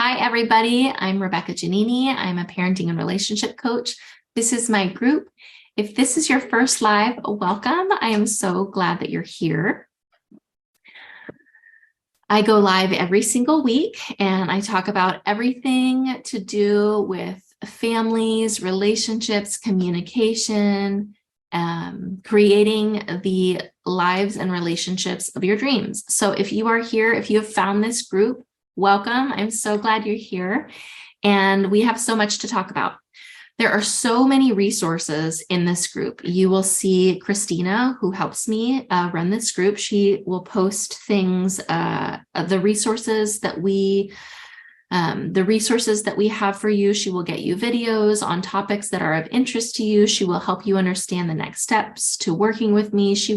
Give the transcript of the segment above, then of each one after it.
Hi, everybody. I'm Rebecca Giannini. I'm a parenting and relationship coach. This is my group. If this is your first live, welcome. I am so glad that you're here. I go live every single week and I talk about everything to do with families, relationships, communication, creating the lives and relationships of your dreams. So if you are here, if you have found this group, welcome. I'm so glad you're here. And we have so much to talk about. There are so many resources in this group. You will see Christina, who helps me run this group. She will post things, the resources that we have for you. She will get you videos on topics that are of interest to you. She will help you understand the next steps to working with me. She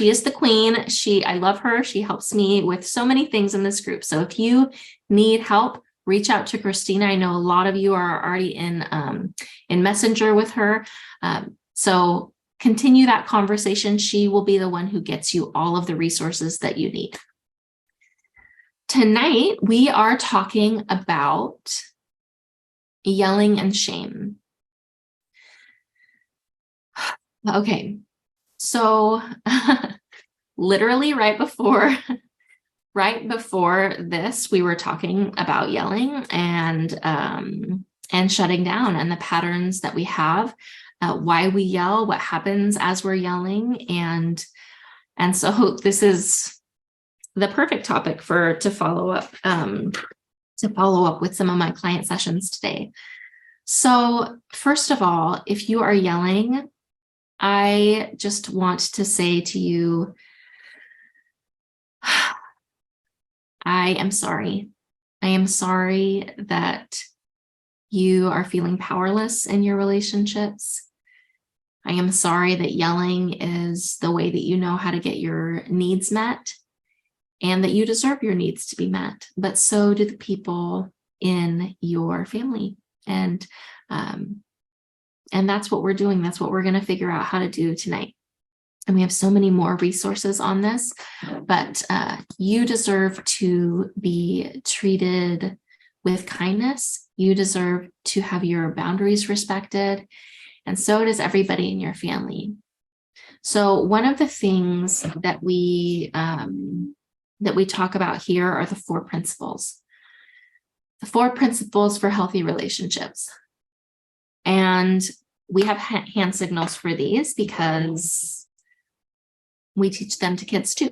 is the queen. I love her. She helps me with so many things in this group. So if you need help, reach out to Christina. I know a lot of you are already in Messenger with her. So continue that conversation. She will be the one who gets you all of the resources that you need. Tonight, we are talking about yelling and shame. Okay, so literally right before this, we were talking about yelling and shutting down and the patterns that we have, why we yell, what happens as we're yelling, and so this is the perfect topic to follow up with some of my client sessions today. So first of all, if you are yelling, I just want to say to you, I am sorry. I am sorry that you are feeling powerless in your relationships. I am sorry that yelling is the way that you know how to get your needs met and that you deserve your needs to be met, but so do the people in your family. And that's what we're doing. That's what we're going to figure out how to do tonight. And we have so many more resources on this, but you deserve to be treated with kindness. You deserve to have your boundaries respected, and so does everybody in your family. So one of the things that we talk about here are the 4 principles. The 4 principles for healthy relationships. And we have hand signals for these because we teach them to kids too.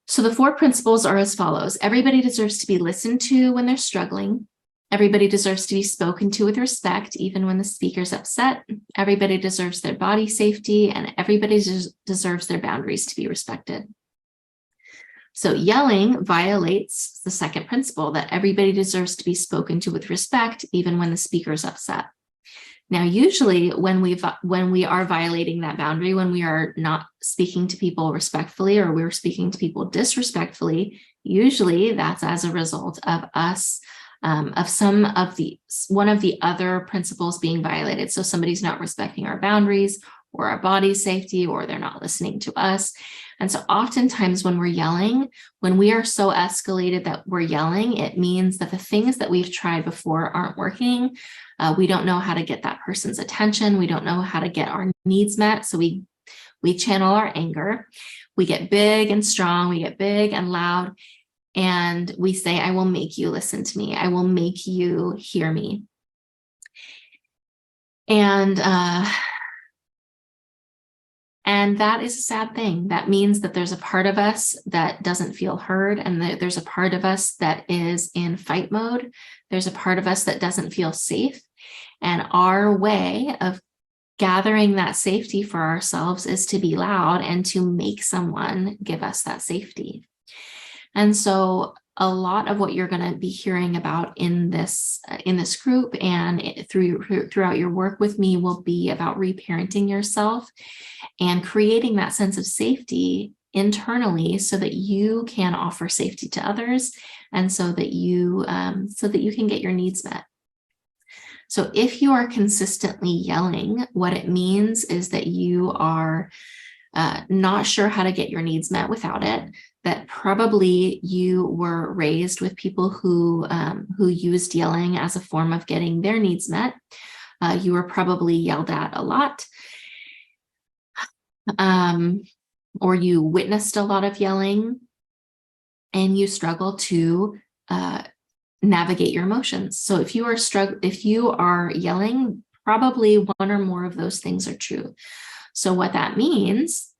So the 4 principles are as follows. Everybody deserves to be listened to when they're struggling. Everybody deserves to be spoken to with respect, even when the speaker's upset. Everybody deserves their body safety, and everybody deserves their boundaries to be respected. So yelling violates the 2nd principle, that everybody deserves to be spoken to with respect, even when the speaker's upset. Now, usually when we are violating that boundary, when we are not speaking to people respectfully or we're speaking to people disrespectfully, usually that's as a result of us, one of the other principles being violated. So somebody's not respecting our boundaries or our body safety, or they're not listening to us. And so oftentimes when we're yelling, when we are so escalated that we're yelling, it means that the things that we've tried before aren't working. We don't know how to get that person's attention. We don't know how to get our needs met. So we channel our anger. We get big and strong. We get big and loud. And we say, I will make you listen to me. I will make you hear me. And that is a sad thing. That means that there's a part of us that doesn't feel heard, and that there's a part of us that is in fight mode. There's a part of us that doesn't feel safe. And our way of gathering that safety for ourselves is to be loud and to make someone give us that safety. And so a lot of what you're going to be hearing about in this group and throughout your work with me will be about reparenting yourself and creating that sense of safety internally so that you can offer safety to others, and so that you can get your needs met. So if you are consistently yelling, what it means is that you are not sure how to get your needs met without it, that probably you were raised with people who used yelling as a form of getting their needs met. You were probably yelled at a lot, or you witnessed a lot of yelling, and you struggle to navigate your emotions. So if you are yelling, probably one or more of those things are true. So what that means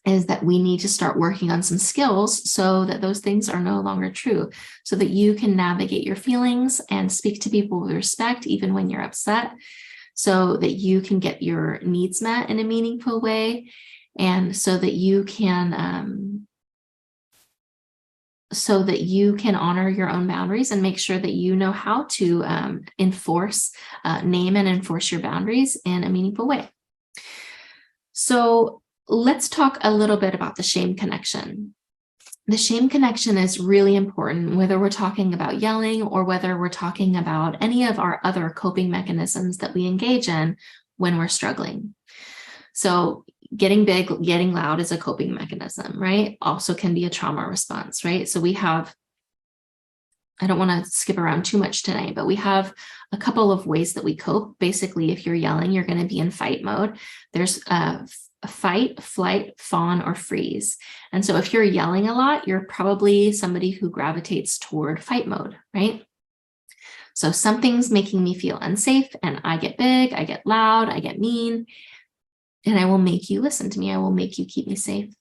is that we need to start working on some skills so that those things are no longer true, so that you can navigate your feelings and speak to people with respect, even when you're upset, so that you can get your needs met in a meaningful way, and so that you can honor your own boundaries and make sure that you know how to name and enforce your boundaries in a meaningful way. So let's talk a little bit about the shame connection. The shame connection is really important, whether we're talking about yelling or whether we're talking about any of our other coping mechanisms that we engage in when we're struggling. So getting big, getting loud is a coping mechanism, right? Also can be a trauma response, right? So we have, I don't want to skip around too much tonight, but we have a couple of ways that we cope. Basically, if you're yelling, you're going to be in fight mode. There's a fight, flight, fawn, or freeze. And so if you're yelling a lot, you're probably somebody who gravitates toward fight mode, right? So something's making me feel unsafe, and I get big, I get loud, I get mean, and I will make you listen to me. I will make you keep me safe.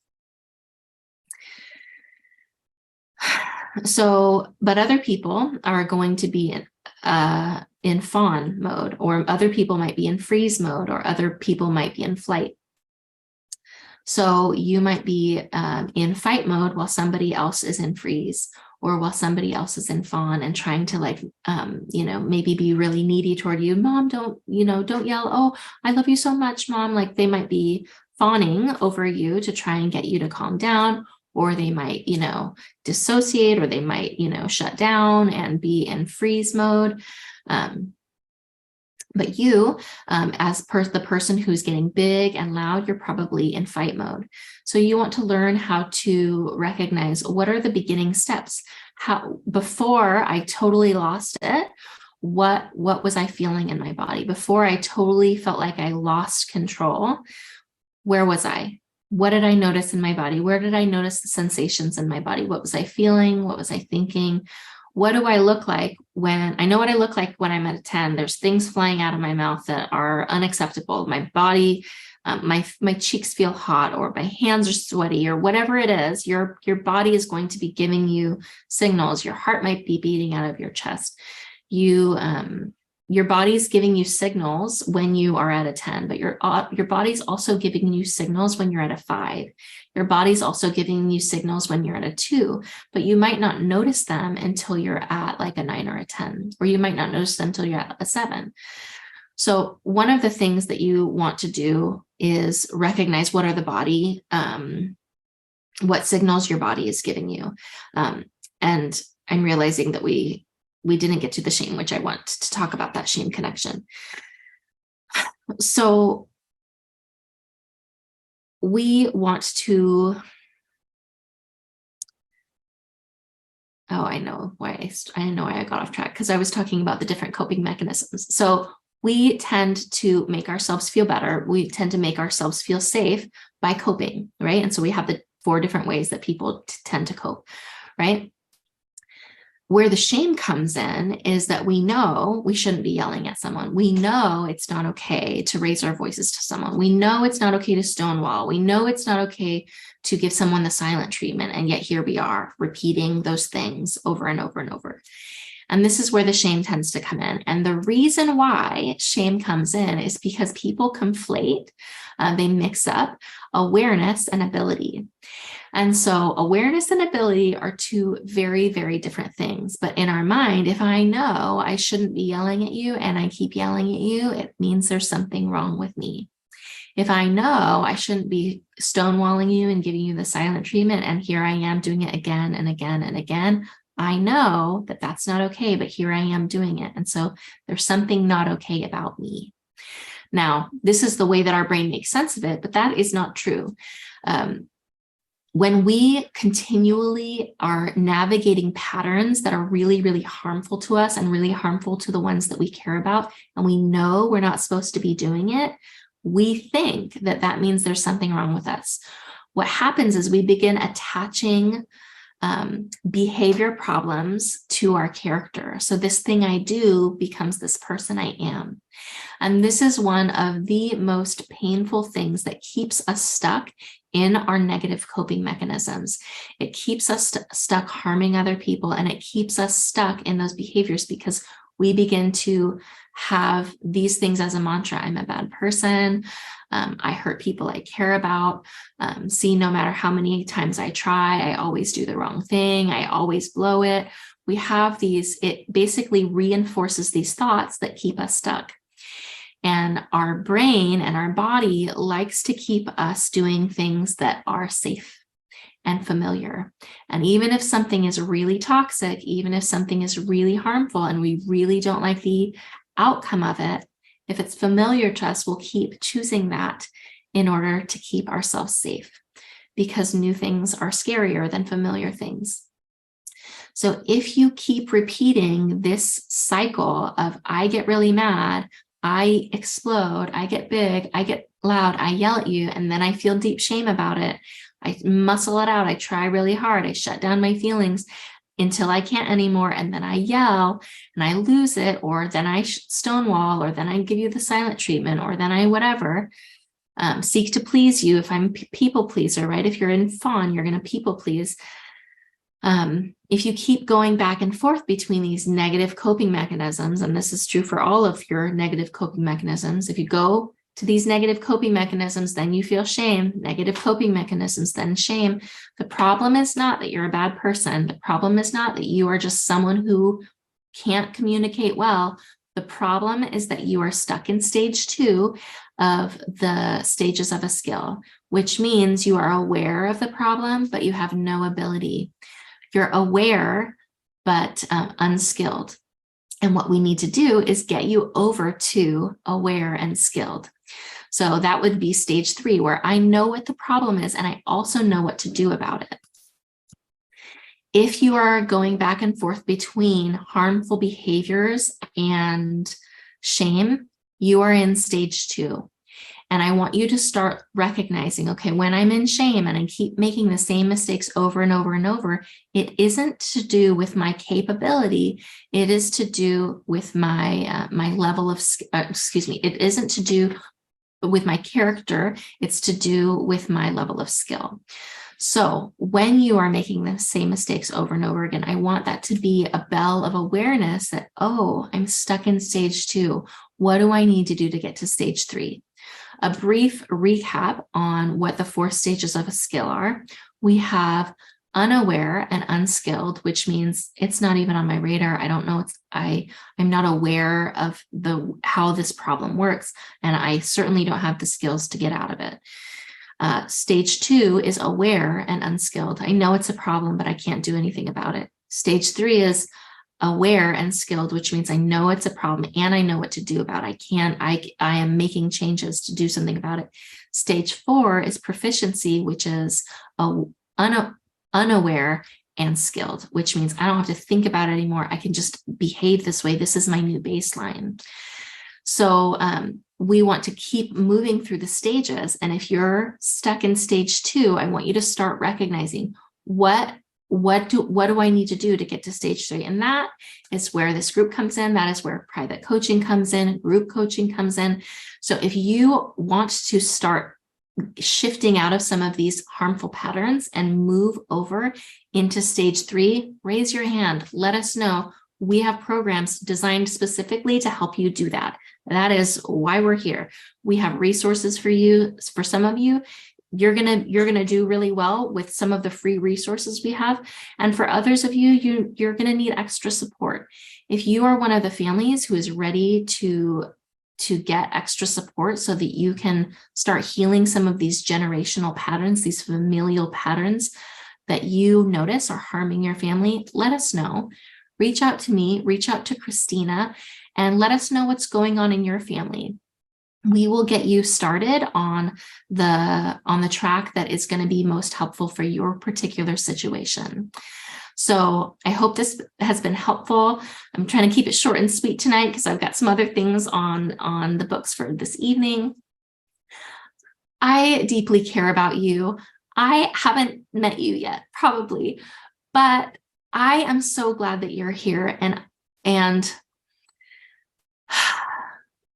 So, but other people are going to be in fawn mode, or other people might be in freeze mode, or other people might be in flight. So you might be in fight mode while somebody else is in freeze, or while somebody else is in fawn, and trying to maybe be really needy toward you. Mom, don't yell. Oh, I love you so much, Mom. Like they might be fawning over you to try and get you to calm down, or they might, dissociate, or they might, shut down and be in freeze mode. But you, as the person who's getting big and loud, you're probably in fight mode. So you want to learn how to recognize what are the beginning steps. Before I totally lost it, what was I feeling in my body? Before I totally felt like I lost control, where was I? What did I notice in my body? Where did I notice the sensations in my body? What was I feeling? What was I thinking? What do I look like when I know what I look like when I'm at a 10? There's things flying out of my mouth that are unacceptable. My body, my cheeks feel hot, or my hands are sweaty, or whatever it is. Your body is going to be giving you signals. Your heart might be beating out of your chest. Your body's giving you signals when you are at a 10, but your body's also giving you signals when you're at a 5. Your body's also giving you signals when you're at a 2, but you might not notice them until you're at like a 9 or a 10, or you might not notice them until you're at a 7. So one of the things that you want to do is recognize what signals your body is giving you. And I'm realizing that we didn't get to the shame, which I want to talk about that shame connection. So we want to, I know why I got off track, because I was talking about the different coping mechanisms. So we tend to make ourselves feel better. We tend to make ourselves feel safe by coping, right? And so we have the 4 different ways that people tend to cope, right? Where the shame comes in is that we know we shouldn't be yelling at someone. We know it's not okay to raise our voices to someone. We know it's not okay to stonewall. We know it's not okay to give someone the silent treatment. And yet here we are repeating those things over and over and over. And this is where the shame tends to come in. And the reason why shame comes in is because people conflate, they mix up awareness and ability. And so awareness and ability are 2 very, very different things. But in our mind, if I know I shouldn't be yelling at you and I keep yelling at you, it means there's something wrong with me. If I know I shouldn't be stonewalling you and giving you the silent treatment, and here I am doing it again and again and again, I know that that's not okay, but here I am doing it. And so there's something not okay about me. Now, this is the way that our brain makes sense of it, but that is not true. when we continually are navigating patterns that are really, really harmful to us and really harmful to the ones that we care about, and we know we're not supposed to be doing it, we think that that means there's something wrong with us. What happens is we begin attaching behavior problems to our character. So this thing I do becomes this person I am. And this is one of the most painful things that keeps us stuck in our negative coping mechanisms. It keeps us stuck harming other people, and it keeps us stuck in those behaviors because we begin to have these things as a mantra. I'm a bad person. I hurt people I care about. See, no matter how many times I try, I always do the wrong thing. I always blow it. We have these, it basically reinforces these thoughts that keep us stuck. And our brain and our body likes to keep us doing things that are safe and familiar. And even if something is really toxic, even if something is really harmful and we really don't like the outcome of it, if it's familiar to us, we'll keep choosing that in order to keep ourselves safe, because new things are scarier than familiar things. So if you keep repeating this cycle of I get really mad, I explode, I get big, I get loud, I yell at you, and then I feel deep shame about it, I muscle it out, I try really hard, I shut down my feelings until I can't anymore, and then I yell and I lose it, or then I stonewall, or then I give you the silent treatment, or then I whatever, seek to please you if I'm people pleaser, right? If you're in fawn, you're going to people please. If you keep going back and forth between these negative coping mechanisms, and this is true for all of your negative coping mechanisms, if you go to these negative coping mechanisms, then you feel shame, negative coping mechanisms, then shame. The problem is not that you're a bad person. The problem is not that you are just someone who can't communicate well. The problem is that you are stuck in stage 2 of the stages of a skill, which means you are aware of the problem, but you have no ability. You're aware, but unskilled. And what we need to do is get you over to aware and skilled. So that would be stage 3, where I know what the problem is and I also know what to do about it. If you are going back and forth between harmful behaviors and shame, you are in stage 2. And I want you to start recognizing, okay, when I'm in shame and I keep making the same mistakes over and over and over, it isn't to do with my capability. It is to do with my my level of, it isn't to do with my character. It's to do with my level of skill. So when you are making the same mistakes over and over again, I want that to be a bell of awareness that, oh, I'm stuck in stage 2. What do I need to do to get to stage 3? A brief recap on what the 4 stages of a skill are. We have unaware and unskilled, which means it's not even on my radar. I don't know. I'm not aware of how this problem works, and I certainly don't have the skills to get out of it. Stage 2 is aware and unskilled. I know it's a problem, but I can't do anything about it. Stage 3 is aware and skilled, which means I know it's a problem and I know what to do about it. I am making changes to do something about it. Stage 4 is proficiency, which is unaware and skilled, which means I don't have to think about it anymore. I can just behave this way. This is my new baseline. So we want to keep moving through the stages. And if you're stuck in stage 2, I want you to start recognizing what do I need to do to get to stage 3? And that is where this group comes in. That is where private coaching comes in, group coaching comes in. So if you want to start shifting out of some of these harmful patterns and move over into stage 3, raise your hand. Let us know. We have programs designed specifically to help you do that. That is why we're here. We have resources for you. For some of you, you're gonna do really well with some of the free resources we have. And for others of you, you're gonna need extra support. If you are one of the families who is ready to get extra support so that you can start healing some of these generational patterns, these familial patterns that you notice are harming your family, let us know. Reach out to me, reach out to Christina, and let us know what's going on in your family. we will get you started on the track that is going to be most helpful for your particular situation. So I hope this has been helpful. I'm trying to keep it short and sweet tonight because I've got some other things on the books for this evening. I deeply care about you. I haven't met you yet, probably, but I am so glad that you're here, and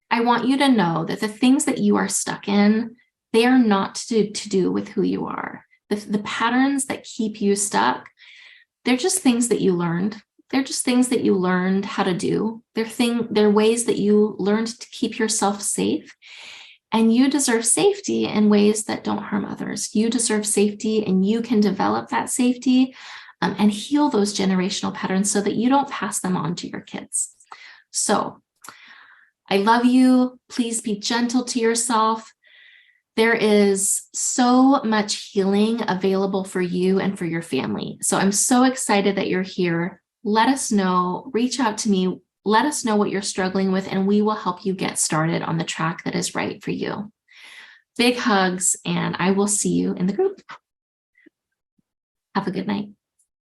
I want you to know that the things that you are stuck in, they are not to do with who you are. The patterns that keep you stuck, they're just things that you learned. They're just things that you learned how to do. They're ways that you learned to keep yourself safe. And you deserve safety in ways that don't harm others. You deserve safety, and you can develop that safety and heal those generational patterns so that you don't pass them on to your kids. So I love you. Please be gentle to yourself. There is so much healing available for you and for your family. So I'm so excited that you're here. Let us know, reach out to me, let us know what you're struggling with, and we will help you get started on the track that is right for you. Big hugs, and I will see you in the group. Have a good night.